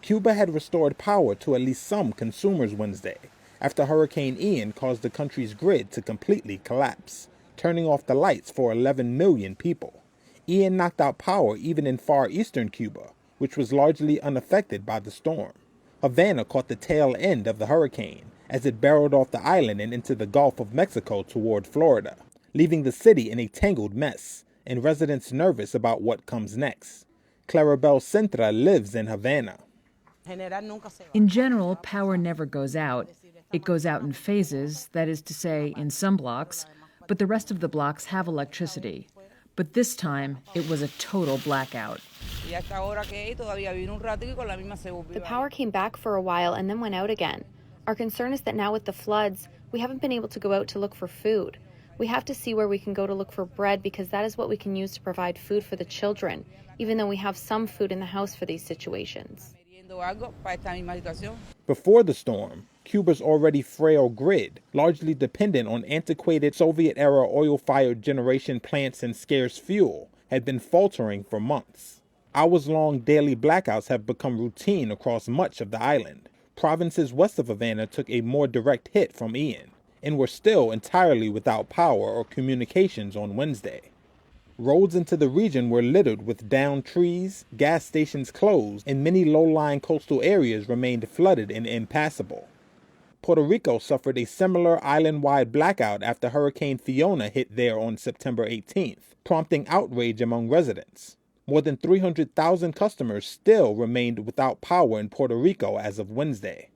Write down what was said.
Cuba had restored power to at least some consumers Wednesday, after Hurricane Ian caused the country's grid to completely collapse, turning off the lights for 11 million people. Ian knocked out power even in far eastern Cuba, which was largely unaffected by the storm. Havana caught the tail end of the hurricane as it barreled off the island and into the Gulf of Mexico toward Florida, leaving the city in a tangled mess and residents nervous about what comes next. Clarabelle Sintra lives in Havana. In general, power never goes out. It goes out in phases, that is to say, in some blocks, but the rest of the blocks have electricity. But this time, it was a total blackout. The power came back for a while and then went out again. Our concern is that now with the floods, we haven't been able to go out to look for food. We have to see where we can go to look for bread because that is what we can use to provide food for the children, even though we have some food in the house for these situations. Before the storm, Cuba's already frail grid, largely dependent on antiquated Soviet-era oil-fired generation plants and scarce fuel, had been faltering for months. Hours-long daily blackouts have become routine across much of the island. Provinces west of Havana took a more direct hit from Ian, and were still entirely without power or communications on Wednesday. Roads into the region were littered with downed trees, gas stations closed, and many low-lying coastal areas remained flooded and impassable. Puerto Rico suffered a similar island-wide blackout after Hurricane Fiona hit there on September 18th, prompting outrage among residents. More than 300,000 customers still remained without power in Puerto Rico as of Wednesday.